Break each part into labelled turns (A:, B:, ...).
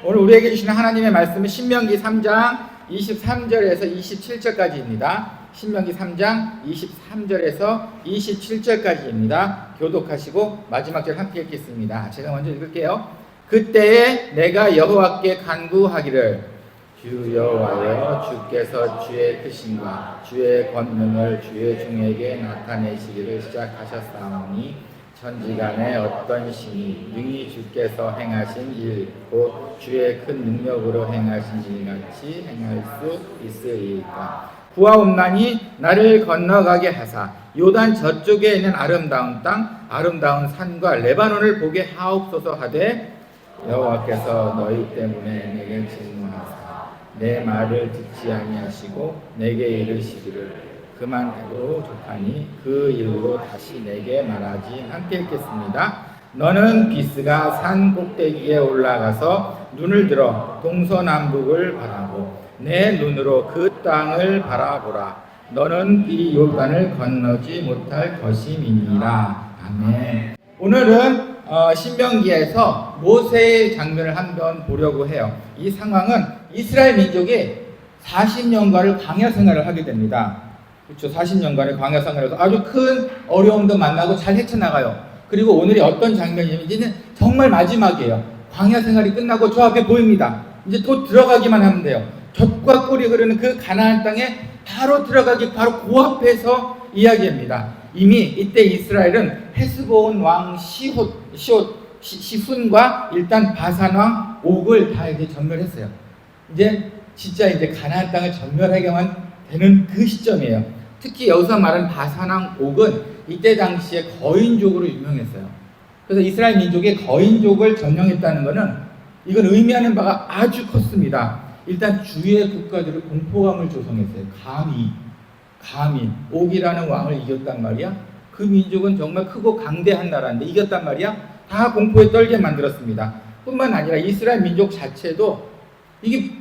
A: 오늘 우리에게 주시는 하나님의 말씀은 신명기 3장 23절에서 27절까지입니다. 신명기 3장 23절에서 27절까지입니다. 교독하시고 마지막 절 함께 읽겠습니다. 제가 먼저 읽을게요. 그때에 내가 여호와께 간구하기를 주 여호와여 주께서 주의 크심과 주의 권능을 주의 종에게 나타내시기를 시작하셨사오니 천지간에 어떤 신이 능히 주께서 행하신 일 곧 주의 큰 능력으로 행하신 일같이 행할 수 있으리까. 구하옵나니 나를 건너가게 하사 요단 저쪽에 있는 아름다운 땅 아름다운 산과 레바논을 보게 하옵소서 하되 여호와께서 너희 때문에 내게 진노하사 내 말을 듣지 아니하시고 내게 이르시기를 그만해도 좋다니 그 일로 다시 내게 말하지 않게 읽겠습니다. 너는 비스가 산 꼭대기에 올라가서 눈을 들어 동서남북을 바라고 내 눈으로 그 땅을 바라보라. 너는 이 요단을 건너지 못할 것임이니라. 아멘. 오늘은 신명기에서 모세의 장면을 한번 보려고 해요. 이 상황은 이스라엘 민족이 40년간을 광야 생활을 하게 됩니다. 그렇죠. 40년간의 광야 생활에서 아주 큰 어려움도 만나고 잘 헤쳐나가요. 그리고 오늘이 어떤 장면이냐면 정말 마지막이에요. 광야 생활이 끝나고 저 앞에 보입니다. 이제 곧 들어가기만 하면 돼요. 젖과 꿀이 흐르는 그 가나안 땅에 바로 들어가기 바로 그 앞에서 이야기합니다. 이미 이때 이스라엘은 헤스본 왕 시훈과 일단 바산 왕 옥을 다 이제 전멸했어요. 이제 진짜 이제 가나안 땅을 전멸하게만 되는 그 시점이에요. 특히 여기서 말하는 바산 왕 옥은 이때 당시에 거인족으로 유명했어요. 그래서 이스라엘 민족의 거인족을 점령했다는 것은 이건 의미하는 바가 아주 컸습니다. 일단 주의 국가들을 공포감을 조성했어요. 감히 옥이라는 왕을 이겼단 말이야. 그 민족은 정말 크고 강대한 나라인데 이겼단 말이야. 다 공포에 떨게 만들었습니다. 뿐만 아니라 이스라엘 민족 자체도 이게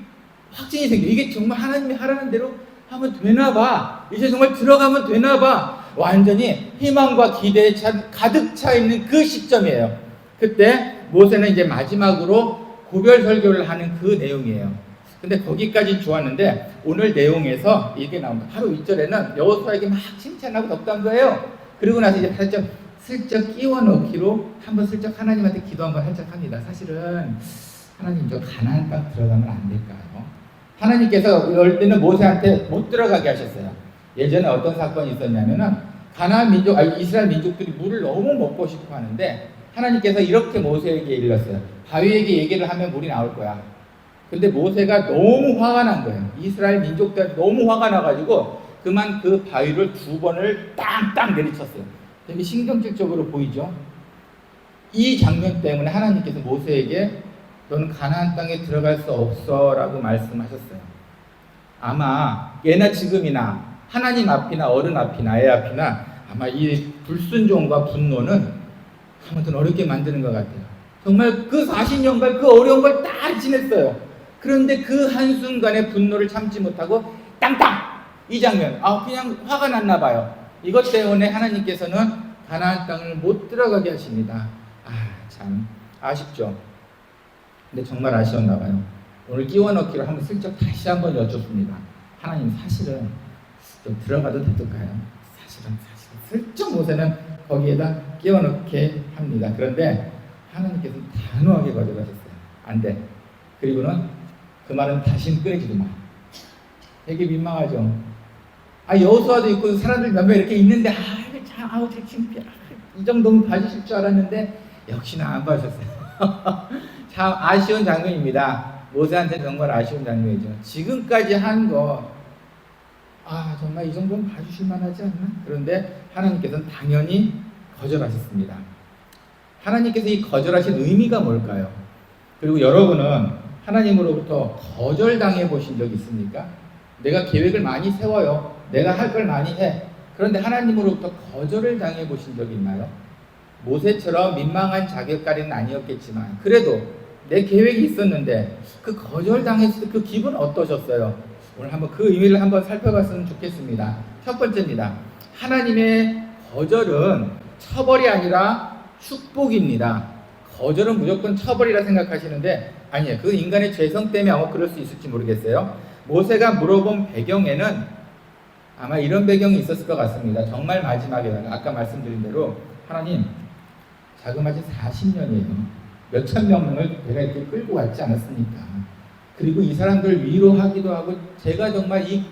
A: 확증이 생겨. 이게 정말 하나님이 하라는 대로 하면 되나봐. 이제 정말 들어가면 되나봐. 완전히 희망과 기대에 가득 차 있는 그 시점이에요. 그때 모세는 이제 마지막으로 고별 설교를 하는 그 내용이에요. 근데 거기까지 좋았는데 오늘 내용에서 이게 나옵니다. 하루 2절에는 여호수아에게 막 칭찬하고 덕담 거예요. 그리고 나서 이제 살짝 슬쩍 끼워 넣기로 한번 슬쩍 하나님한테 기도 한번 살짝 합니다. 사실은 하나님 저 가나안 땅 들어가면 안 될까요? 하나님께서 이럴 때는 모세한테 못 들어가게 하셨어요. 예전에 어떤 사건이 있었냐면은 이스라엘 민족들이 물을 너무 먹고 싶어 하는데 하나님께서 이렇게 모세에게 일렀어요. 바위에게 얘기를 하면 물이 나올 거야. 근데 모세가 너무 화가 난 거예요. 이스라엘 민족들이 너무 화가 나가지고 그만 그 바위를 2번을 땅땅 내리쳤어요. 되게 신경질적으로 보이죠? 이 장면 때문에 하나님께서 모세에게 너는 가나안 땅에 들어갈 수 없어 라고 말씀하셨어요. 아마 예나 지금이나 하나님 앞이나 어른 앞이나 애 앞이나 아마 이 불순종과 분노는 아무튼 어렵게 만드는 것 같아요. 정말 그 40년간 그 어려운 걸 다 지냈어요. 그런데 그 한순간에 분노를 참지 못하고 땅땅! 이 장면, 그냥 화가 났나 봐요. 이것 때문에 하나님께서는 가나안 땅을 못 들어가게 하십니다. 참 아쉽죠. 근데 정말 아쉬웠나 봐요. 오늘 끼워 넣기로 한번 슬쩍 다시 한번 여쭙습니다. 하나님 사실은 좀 들어가도 될까요? 사실은 슬쩍 모세는 거기에다 끼워 넣게 합니다. 그런데 하나님께서 단호하게 거절하셨어요. 안 돼. 그리고는 그 말은 다시는 꺼내지도 마. 되게 민망하죠. 여호수아도 있고 사람들 몇 명 이렇게 있는데 이 정도면 봐주실 줄 알았는데 역시나 안 봐주셨어요. 참 아쉬운 장면입니다. 모세한테 정말 아쉬운 장면이죠. 지금까지 한 거 정말 이 정도는 봐주실 만하지 않나? 그런데 하나님께서는 당연히 거절하셨습니다. 하나님께서 이 거절하신 의미가 뭘까요? 그리고 여러분은 하나님으로부터 거절당해 보신 적 있습니까? 내가 계획을 많이 세워요. 내가 할 걸 많이 해. 그런데 하나님으로부터 거절을 당해 보신 적이 있나요? 모세처럼 민망한 자격까지는 아니었겠지만 그래도 내 계획이 있었는데 그 거절당했을 때 그 기분 어떠셨어요? 오늘 한번 그 의미를 한번 살펴봤으면 좋겠습니다. 첫 번째입니다. 하나님의 거절은 처벌이 아니라 축복입니다. 거절은 무조건 처벌이라 생각하시는데 아니에요. 그 인간의 죄성 때문에 아마 그럴 수 있을지 모르겠어요. 모세가 물어본 배경에는 아마 이런 배경이 있었을 것 같습니다. 정말 마지막에는 아까 말씀드린 대로 하나님 자그마치 40년이에요. 몇천 명을 내가 이렇게 끌고 왔지 않았습니까? 그리고 이 사람들 위로하기도 하고 제가 정말 이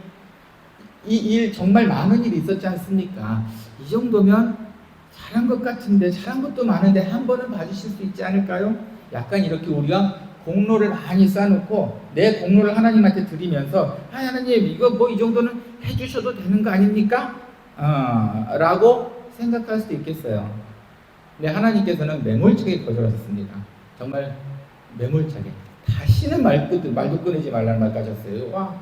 A: 일 정말 많은 일이 있었지 않습니까? 이 정도면 잘한 것 같은데 잘한 것도 많은데 한 번은 봐주실 수 있지 않을까요? 약간 이렇게 우리가 공로를 많이 쌓아놓고 내 공로를 하나님한테 드리면서 하나님 이거 뭐 이 정도는 해주셔도 되는 거 아닙니까? 라고 생각할 수도 있겠어요. 근데 하나님께서는 매몰차게 거절하셨습니다. 정말 매몰차게 다시는 말도 꺼내지 말라는 말까지 하셨어요. 와,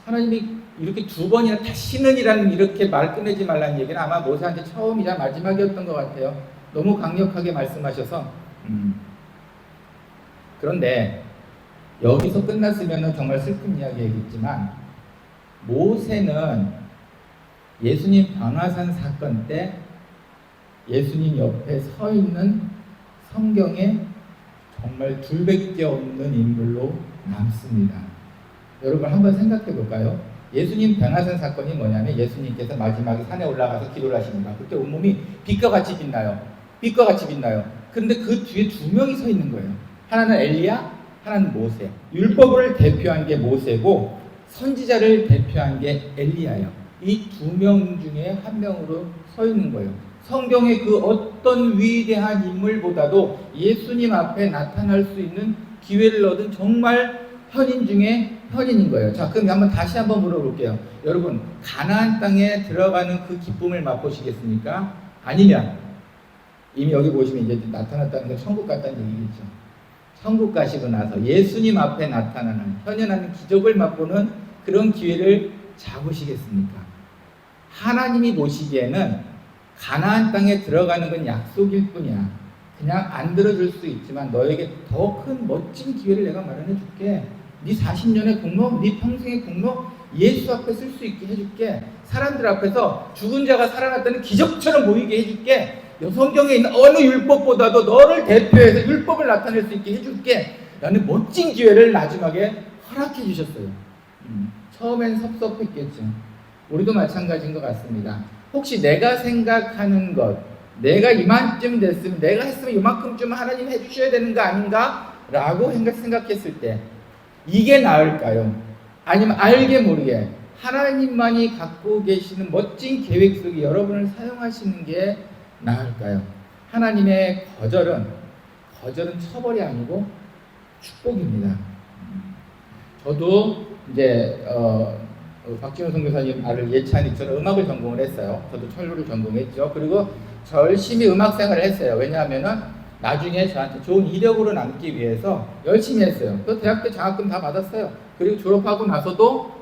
A: 하나님이 이렇게 두 번이나 다시는이라는 이렇게 말 꺼내지 말라는 얘기는 아마 모세한테 처음이자 마지막이었던 것 같아요. 너무 강력하게 말씀하셔서 그런데 여기서 끝났으면 정말 슬픈 이야기이겠지만 모세는 예수님 방아산 사건 때 예수님 옆에 서 있는 성경에 정말 둘밖에 없는 인물로 남습니다. 여러분 한번 생각해 볼까요? 예수님 방아산 사건이 뭐냐면 예수님께서 마지막에 산에 올라가서 기도를 하십니다. 그때 온몸이 빛과 같이 빛나요. 빛과 같이 빛나요. 그런데 그 뒤에 두 명이 서 있는 거예요. 하나는 엘리야, 하나는 모세. 율법을 대표한 게 모세고 선지자를 대표한 게 엘리야예요. 이 두 명 중에 한 명으로 서 있는 거예요. 성경의 그 어떤 위대한 인물보다도 예수님 앞에 나타날 수 있는 기회를 얻은 정말 현인 중에 현인인 거예요. 자, 그럼 한번 다시 한번 물어볼게요. 여러분, 가나안 땅에 들어가는 그 기쁨을 맛보시겠습니까? 아니면 이미 여기 보시면 이제 나타났다는 건 천국 갔다는 얘기겠죠. 천국 가시고 나서 예수님 앞에 나타나는 현현하는 기적을 맛보는 그런 기회를 잡으시겠습니까? 하나님이 보시기에는 가나안 땅에 들어가는 건 약속일 뿐이야. 그냥 안 들어줄 수 있지만 너에게 더 큰 멋진 기회를 내가 마련해 줄게. 네 40년의 공로, 네 평생의 공로 예수 앞에 쓸 수 있게 해줄게. 사람들 앞에서 죽은 자가 살아났다는 기적처럼 보이게 해줄게. 성경에 있는 어느 율법보다도 너를 대표해서 율법을 나타낼 수 있게 해줄게. 라는 멋진 기회를 마지막에 허락해 주셨어요. 처음엔 섭섭했겠죠. 우리도 마찬가지인 것 같습니다. 혹시 내가 생각하는 것, 내가 이만쯤 됐으면, 내가 했으면 이만큼쯤 하나님 해주셔야 되는 거 아닌가? 라고 생각했을 때 이게 나을까요? 아니면 알게 모르게 하나님만이 갖고 계시는 멋진 계획 속에 여러분을 사용하시는 게 나을까요? 하나님의 거절은 처벌이 아니고 축복입니다. 저도 이제 박진호 선교사님 말을 예찬히 저는 음악을 전공을 했어요. 저도 철로를 전공했죠. 그리고 열심히 음악 생활을 했어요. 왜냐하면은 나중에 저한테 좋은 이력으로 남기 위해서 열심히 했어요. 또 대학 때 장학금 다 받았어요. 그리고 졸업하고 나서도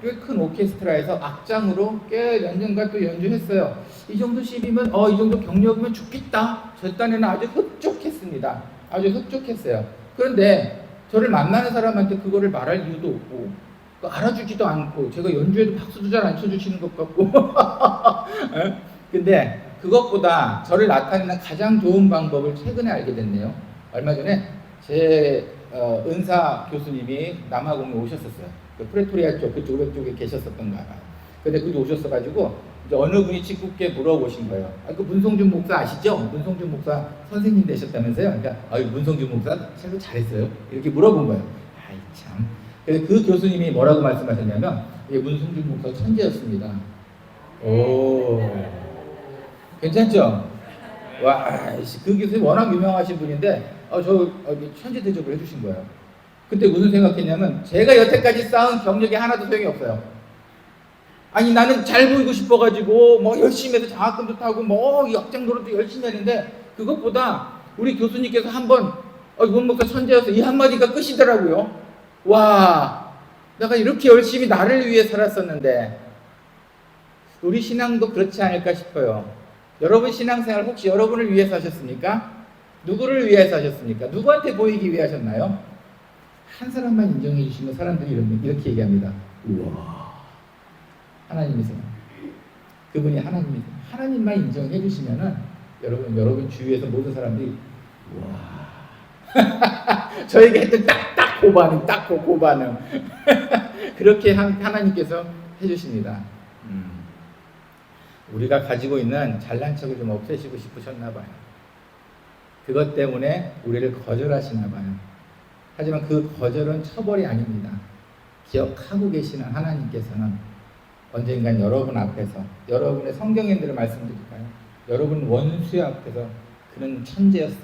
A: 꽤 큰 오케스트라에서 악장으로 꽤 몇 년간 또 연주했어요. 이 정도 시비면 이 정도 경력이면 좋겠다. 저 딴에는 아주 흡족했습니다. 아주 흡족했어요. 그런데 저를 만나는 사람한테 그거를 말할 이유도 없고 알아주지도 않고 제가 연주해도 박수도 잘 안 쳐주시는 것 같고 근데 그것보다 저를 나타내는 가장 좋은 방법을 최근에 알게 됐네요. 얼마 전에 제 은사 교수님이 남아공에 오셨었어요. 그 프레토리아 쪽에 계셨었던가 봐요. 근데 그도 오셨어가지고 이제 어느 분이 직국게 물어보신 거예요. 그 문성준 목사 아시죠? 문성준 목사 선생님 되셨다면서요? 그러니까 문성준 목사 참 잘했어요. 이렇게 물어본 거예요. 아이 참. 그래서 그 교수님이 뭐라고 말씀하셨냐면 문성준 목사 천재였습니다. 오, 괜찮죠? 와, 그 교수님 워낙 유명하신 분인데 천재 대접을 해주신 거예요. 그때 무슨 생각했냐면 제가 여태까지 쌓은 경력이 하나도 소용이 없어요. 아니 나는 잘 보이고 싶어가지고 열심히 해서 장학금도 타고 역장 노릇도 열심히 했는데 그것보다 우리 교수님께서 한번 문 목사 천재여서 이 한마디가 끝이더라고요. 와, 내가 이렇게 열심히 나를 위해 살았었는데 우리 신앙도 그렇지 않을까 싶어요. 여러분 신앙생활 혹시 여러분을 위해서 하셨습니까? 누구를 위해서 하셨습니까? 누구한테 보이기 위해 하셨나요? 한 사람만 인정해 주시면 사람들이 이렇게 얘기합니다. 우와, 하나님이세요. 그분이 하나님이세요. 하나님만 인정해 주시면은 여러분 주위에서 모든 사람들이 와. 저에게 했던 딱 고반응, 딱 고반응. 그렇게 하나님께서 해주십니다. 우리가 가지고 있는 잘난 척을 좀 없애시고 싶으셨나 봐요. 그것 때문에 우리를 거절하시나 봐요. 하지만 그 거절은 처벌이 아닙니다. 기억하고 계시는 하나님께서는 언젠간 여러분 앞에서, 여러분의 성경인들을 말씀드릴까요? 여러분 원수 앞에서 그는 천재였어,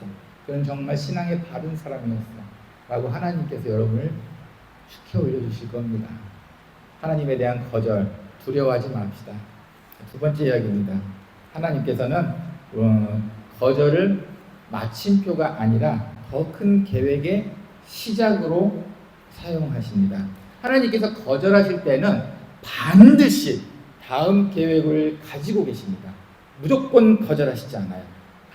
A: 그는 정말 신앙의 바른 사람이었어 라고 하나님께서 여러분을 축해 올려주실 겁니다. 하나님에 대한 거절 두려워하지 맙시다. 두 번째 이야기입니다. 하나님께서는 거절을 마침표가 아니라 더 큰 계획의 시작으로 사용하십니다. 하나님께서 거절하실 때는 반드시 다음 계획을 가지고 계십니다. 무조건 거절하시지 않아요.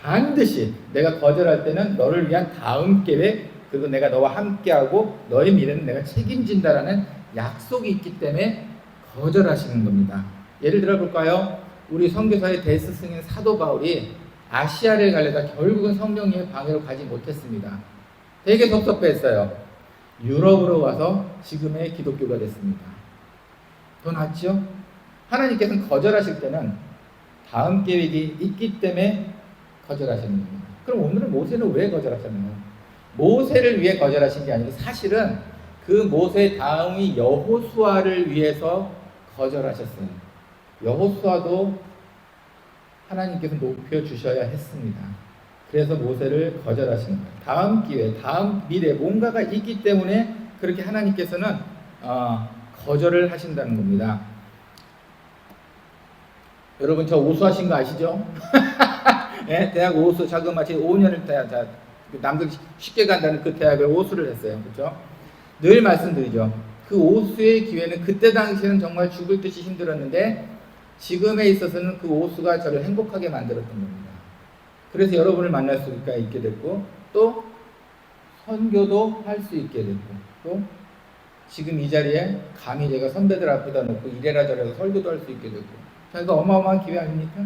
A: 반드시 내가 거절할 때는 너를 위한 다음 계획, 그리고 내가 너와 함께하고 너의 미래는 내가 책임진다라는 약속이 있기 때문에 거절하시는 겁니다. 예를 들어 볼까요? 우리 선교사의 대스 승인 사도 바울이 아시아를 가려다 결국은 성령님의 방해로 가지 못했습니다. 되게 섭섭했어요. 유럽으로 와서 지금의 기독교가 됐습니다. 더 낫죠? 하나님께서는 거절하실 때는 다음 계획이 있기 때문에 거절하시는 겁니다. 그럼 오늘은 모세는 왜 거절하셨나요? 모세를 위해 거절하신 게 아니고 사실은 그 모세 다음이 여호수아를 위해서 거절하셨어요. 여호수아도 하나님께서 높여주셔야 했습니다. 그래서 모세를 거절하신 거예요. 다음 기회, 다음 미래 뭔가가 있기 때문에 그렇게 하나님께서는 거절을 하신다는 겁니다. 여러분 저 오수하신 거 아시죠? 네, 대학 오수 자그마치 5년을 남들 쉽게 간다는 그 대학을 오수를 했어요. 그렇죠? 늘 말씀드리죠. 그 오수의 기회는 그때 당시에는 정말 죽을 듯이 힘들었는데 지금에 있어서는 그 오수가 저를 행복하게 만들었던 겁니다. 그래서 여러분을 만날 수가 있게 됐고 또 선교도 할 수 있게 됐고 또 지금 이 자리에 감히 제가 선배들 앞에다 놓고 이래라 저래라 설교도 할 수 있게 됐고 자, 이거 어마어마한 기회 아닙니까?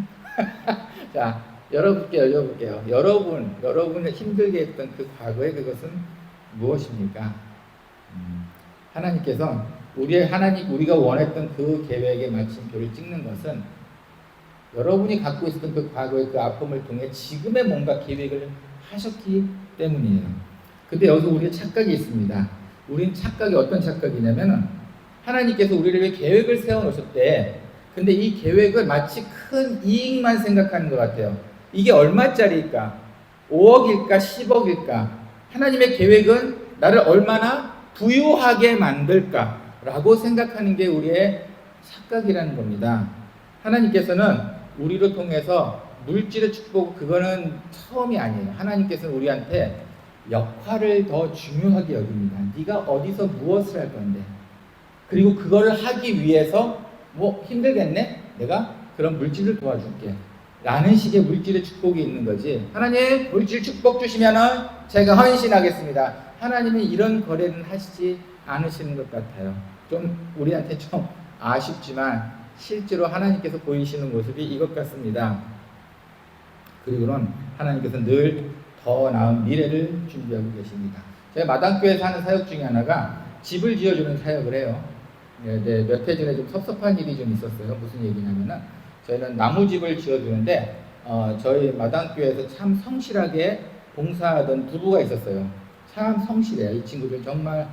A: 자, 여러분께 여쭤볼게요. 여러분을 힘들게 했던 그 과거의 그것은 무엇입니까? 하나님께서 우리가 원했던 그 계획의 마침표를 찍는 것은 여러분이 갖고 있었던 그 과거의 그 아픔을 통해 지금의 뭔가 계획을 하셨기 때문이에요. 근데 여기서 우리의 착각이 있습니다. 우린 착각이 어떤 착각이냐면 하나님께서 우리를 위해 계획을 세워놓으셨대. 근데 이 계획을 마치 큰 이익만 생각하는 것 같아요. 이게 얼마짜리일까? 5억일까? 10억일까? 하나님의 계획은 나를 얼마나 부유하게 만들까? 라고 생각하는 게 우리의 착각이라는 겁니다. 하나님께서는 우리를 통해서 물질의 축복, 그거는 처음이 아니에요. 하나님께서는 우리한테 역할을 더 중요하게 여깁니다. 네가 어디서 무엇을 할 건데, 그리고 그거를 하기 위해서 뭐 힘들겠네? 내가 그런 물질을 도와줄게 라는 식의 물질의 축복이 있는 거지. 하나님 물질 축복 주시면은 제가 헌신하겠습니다. 하나님은 이런 거래는 하시지 않으시는 것 같아요. 좀 우리한테 좀 아쉽지만 실제로 하나님께서 보이시는 모습이 이것 같습니다. 그리고는 하나님께서 늘 더 나은 미래를 준비하고 계십니다. 제가 마당교회에서 하는 사역 중에 하나가 집을 지어주는 사역을 해요. 네, 몇 해 전에 좀 섭섭한 일이 좀 있었어요. 무슨 얘기냐면은 저희는 나무집을 지어주는데 저희 마당교회에서 참 성실하게 봉사하던 부부가 있었어요. 참 성실해요. 이 친구들 정말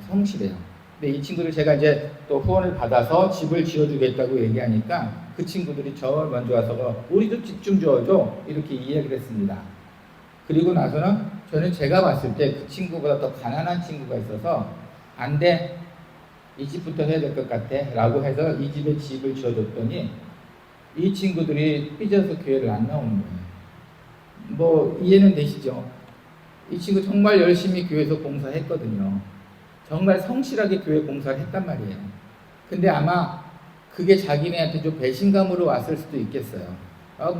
A: 성실해요. 근데 이 친구들 제가 이제 또 후원을 받아서 집을 지어주겠다고 얘기하니까 그 친구들이 저 먼저 와서 우리도 집 좀 지어줘 이렇게 이야기를 했습니다. 그리고 나서는 저는 제가 봤을 때 그 친구보다 더 가난한 친구가 있어서 안 돼, 이 집부터 해야 될 것 같아 라고 해서 이 집에 집을 지어줬더니 이 친구들이 삐져서 교회를 안 나오는 거예요. 뭐 이해는 되시죠? 이 친구 정말 열심히 교회에서 봉사했거든요. 정말 성실하게 교회 봉사를 했단 말이에요. 근데 아마 그게 자기네한테 좀 배신감으로 왔을 수도 있겠어요.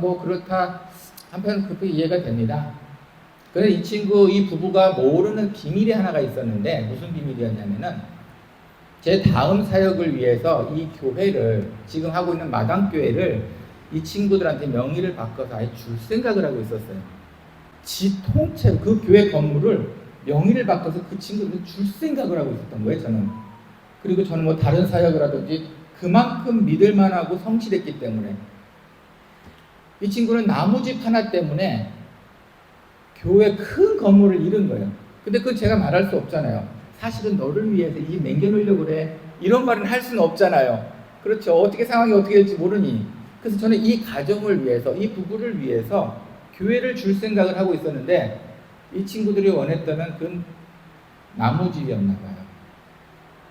A: 뭐 그렇다 한편 그렇게 이해가 됩니다. 그래서 이 친구, 이 부부가 모르는 비밀이 하나가 있었는데 무슨 비밀이었냐면은 제 다음 사역을 위해서 이 교회를 지금 하고 있는 마당교회를 이 친구들한테 명의를 바꿔서 아예 줄 생각을 하고 있었어요. 지 통째로 그 교회 건물을 명의를 바꿔서 그 친구들을 줄 생각을 하고 있었던 거예요, 저는. 그리고 저는 뭐 다른 사역을 하든지 그만큼 믿을만하고 성실했기 때문에. 이 친구는 나무집 하나 때문에 교회 큰 건물을 잃은 거예요. 근데 그건 제가 말할 수 없잖아요. 사실은 너를 위해서 이 남겨놓으려고 그래. 이런 말은 할 수는 없잖아요. 그렇죠. 어떻게 상황이 어떻게 될지 모르니. 그래서 저는 이 가정을 위해서, 이 부부를 위해서 교회를 줄 생각을 하고 있었는데 이 친구들이 원했다는 그 나무집이었나 봐요.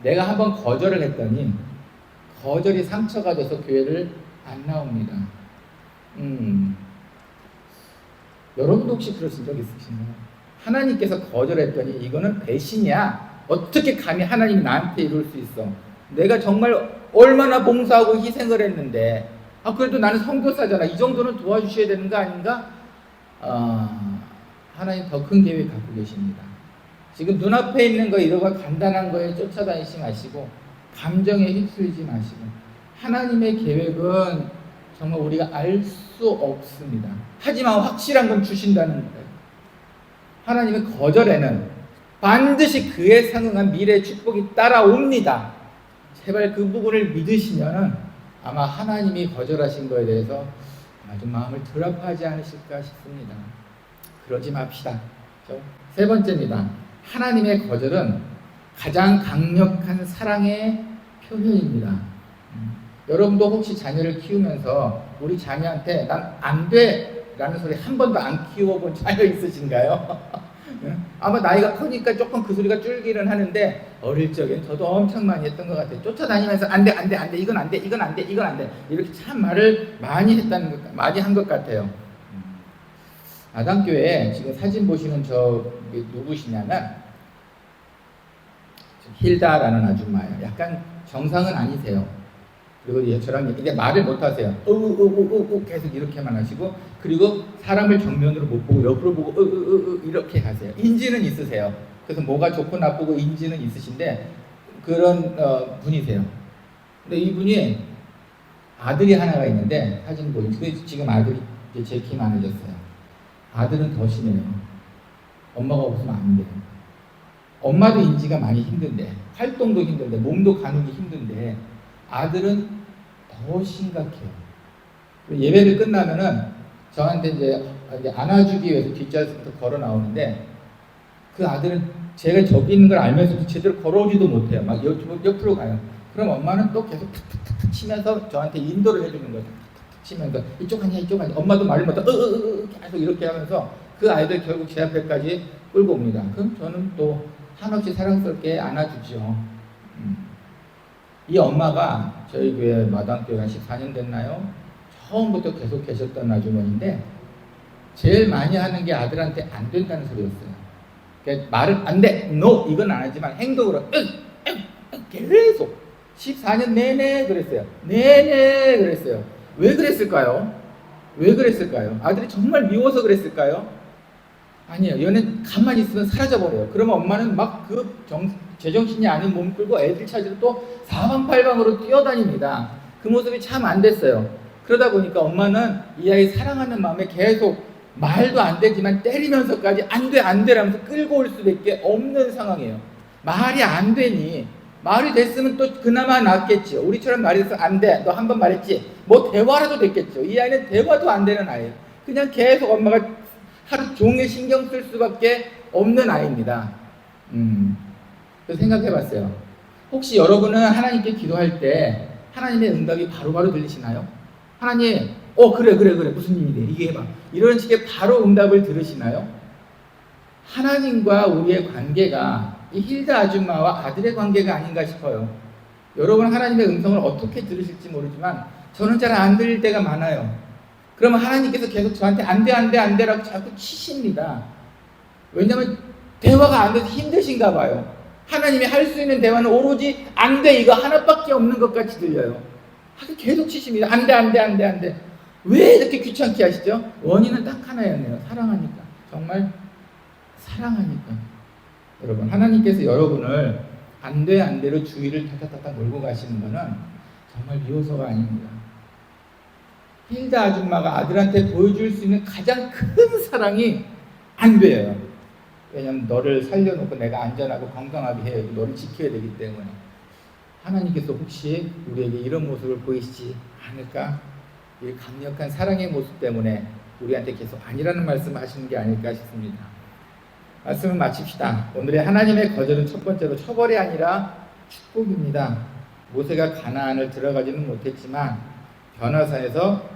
A: 내가 한번 거절을 했더니 거절이 상처가 돼서 교회를 안 나옵니다. 여러분도 혹시 그러신 적 있으신가요? 하나님께서 거절했더니 이거는 배신이야. 어떻게 감히 하나님이 나한테 이럴 수 있어? 내가 정말 얼마나 봉사하고 희생을 했는데 그래도 나는 선교사잖아. 이 정도는 도와주셔야 되는 거 아닌가? 하나님 더 큰 계획 갖고 계십니다. 지금 눈앞에 있는 거 이런 거 간단한 거에 쫓아다니지 마시고 감정에 휩쓸리지 마시고 하나님의 계획은 정말 우리가 알 수 없습니다. 하지만 확실한 건 주신다는 거예요. 하나님의 거절에는 반드시 그에 상응한 미래의 축복이 따라옵니다. 제발 그 부분을 믿으시면 아마 하나님이 거절하신 거에 대해서 아주 마음을 덜 아파하지 않으실까 싶습니다. 그러지 맙시다. 세 번째입니다. 하나님의 거절은 가장 강력한 사랑의 표현입니다. 여러분도 혹시 자녀를 키우면서 우리 자녀한테 난 안 돼 라는 소리 한 번도 안 키워본 자녀 있으신가요? 아마 나이가 크니까 조금 그 소리가 줄기는 하는데 어릴 적엔 저도 엄청 많이 했던 것 같아요. 쫓아다니면서 안 돼, 안 돼, 안 돼, 이건 안 돼, 이건 안 돼, 이건 안 돼. 이렇게 참 말을 많이 한 것 같아요. 아담교회 지금 사진 보시는 저 누구시냐면 힐다라는 아줌마예요. 약간 정상은 아니세요. 그리고 저랑 이제 말을 못 하세요. 계속 이렇게만 하시고, 그리고 사람을 정면으로 못 보고 옆으로 보고 이렇게 가세요. 인지는 있으세요. 그래서 뭐가 좋고 나쁘고 인지는 있으신데 그런 분이세요. 근데 이분이 아들이 하나가 있는데 사진 보니까 지금 아들이 이제 제 키 많아졌어요. 아들은 더 심해요. 엄마가 없으면 안 돼요. 엄마도 인지가 많이 힘든데, 활동도 힘든데, 몸도 가누기 힘든데 아들은 더 심각해요. 예배를 끝나면은 저한테 이제 안아주기 위해서 뒷좌석부터 걸어 나오는데 그 아들은 제가 저기 있는 걸 알면서도 제대로 걸어오지도 못해요. 막 옆으로 가요. 그럼 엄마는 또 계속 탁탁탁 치면서 저한테 인도를 해주는 거예요. 탁탁탁 치면서 이쪽 아니야, 이쪽 아니야. 엄마도 말을 못해. 계속 이렇게 하면서 그 아이들 결국 제 앞에까지 끌고 옵니다. 그럼 저는 또 한없이 사랑스럽게 안아주죠. 이 엄마가 저희 교회 마당교회가 14년 됐나요? 처음부터 계속 계셨던 아주머니인데 제일 많이 하는 게 아들한테 안 된다는 소리였어요. 그러니까 말을 안 돼, no 이건 안 하지만 행동으로 계속 14년 내내 그랬어요. 내내 그랬어요. 왜 그랬을까요? 왜 그랬을까요? 아들이 정말 미워서 그랬을까요? 아니에요. 얘는 가만히 있으면 사라져버려요. 그러면 엄마는 막 제정신이 아닌 몸 끌고 애들 찾으러 또 사방팔방으로 뛰어다닙니다. 그 모습이 참 안 됐어요. 그러다 보니까 엄마는 이 아이 사랑하는 마음에 계속 말도 안 되지만 때리면서까지 안 돼, 안 되라면서 끌고 올 수밖에 없는 상황이에요. 말이 안 되니 말이 됐으면 또 그나마 낫겠죠. 우리처럼 말이 돼서 안 돼. 너 한 번 말했지. 뭐 대화라도 됐겠죠. 이 아이는 대화도 안 되는 아이예요. 그냥 계속 엄마가 하루 종일 신경 쓸 수밖에 없는 아이입니다. 그래서 생각해봤어요. 혹시 여러분은 하나님께 기도할 때 하나님의 응답이 바로바로 들리시나요? 하나님, 그래 무슨 일이래 얘기해봐. 이런 식의 바로 응답을 들으시나요? 하나님과 우리의 관계가 이 힐다 아줌마와 아들의 관계가 아닌가 싶어요. 여러분 하나님의 음성을 어떻게 들으실지 모르지만 저는 잘 안 들릴 때가 많아요. 그러면 하나님께서 계속 저한테 안 돼라고 자꾸 치십니다. 왜냐하면 대화가 안 돼서 힘드신가 봐요. 하나님이 할 수 있는 대화는 오로지 안 돼 이거 하나밖에 없는 것 같이 들려요. 계속 치십니다. 안 돼. 왜 이렇게 귀찮게 하시죠? 원인은 딱 하나였네요. 사랑하니까. 정말 사랑하니까. 여러분 하나님께서 여러분을 안 돼로 주위를 타타타타 몰고 가시는 거는 정말 미워서가 아닙니다. 힐다 아줌마가 아들한테 보여줄 수 있는 가장 큰 사랑이 안 돼요. 왜냐하면 너를 살려놓고 내가 안전하고 건강하게 해야 너를 지켜야 되기 때문에. 하나님께서 혹시 우리에게 이런 모습을 보이시지 않을까? 이 강력한 사랑의 모습 때문에 우리한테 계속 아니라는 말씀을 하시는 게 아닐까 싶습니다. 말씀을 마칩시다. 오늘의 하나님의 거절은 첫 번째로 처벌이 아니라 축복입니다. 모세가 가나안을 들어가지는 못했지만 변화산에서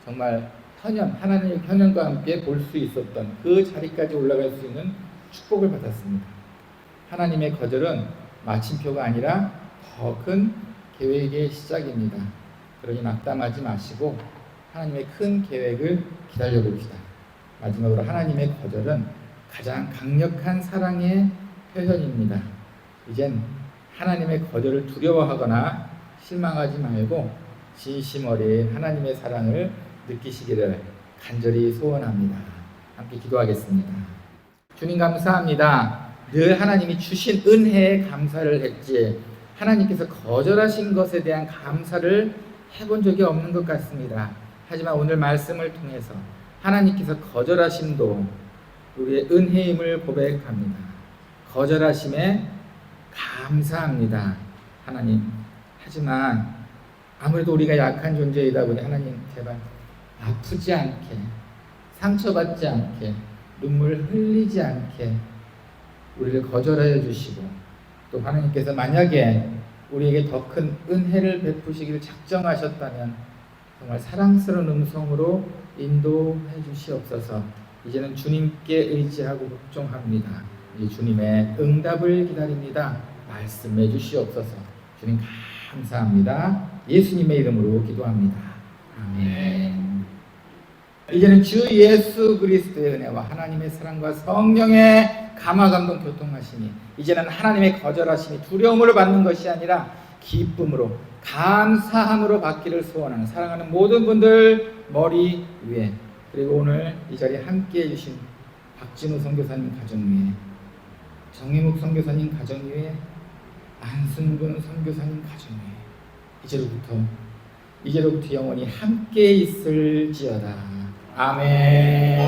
A: 정말 하나님의 현현과 함께 볼 수 있었던 그 자리까지 올라갈 수 있는 축복을 받았습니다. 하나님의 거절은 마침표가 아니라 더 큰 계획의 시작입니다. 그러니 낙담하지 마시고 하나님의 큰 계획을 기다려 봅시다. 마지막으로 하나님의 거절은 가장 강력한 사랑의 표현입니다. 이젠 하나님의 거절을 두려워하거나 실망하지 말고 진심 어린 하나님의 사랑을 느끼시기를 간절히 소원합니다. 함께 기도하겠습니다. 주님 감사합니다. 늘 하나님이 주신 은혜에 감사를 했지 하나님께서 거절하신 것에 대한 감사를 해본 적이 없는 것 같습니다. 하지만 오늘 말씀을 통해서 하나님께서 거절하심도 우리의 은혜임을 고백합니다. 거절하심에 감사합니다. 하나님. 하지만 아무래도 우리가 약한 존재이다 보니 하나님 제발 아프지 않게, 상처받지 않게, 눈물 흘리지 않게 우리를 거절하여 주시고 또 하나님께서 만약에 우리에게 더 큰 은혜를 베푸시기를 작정하셨다면 정말 사랑스러운 음성으로 인도해 주시옵소서. 이제는 주님께 의지하고 복종합니다. 이제 주님의 응답을 기다립니다. 말씀해 주시옵소서. 주님 감사합니다. 예수님의 이름으로 기도합니다. 아멘. 이제는 주 예수 그리스도의 은혜와 하나님의 사랑과 성령의 감화감동 교통하심이 이제는 하나님의 거절하심이 두려움으로 받는 것이 아니라 기쁨으로 감사함으로 받기를 소원하는 사랑하는 모든 분들 머리 위에 그리고 오늘 이 자리에 함께해 주신 박진우 선교사님 가정 위에 정혜묵 선교사님 가정 위에 안순근 선교사님 가정 위에 이제로부터 영원히 함께 있을지어다. 아멘.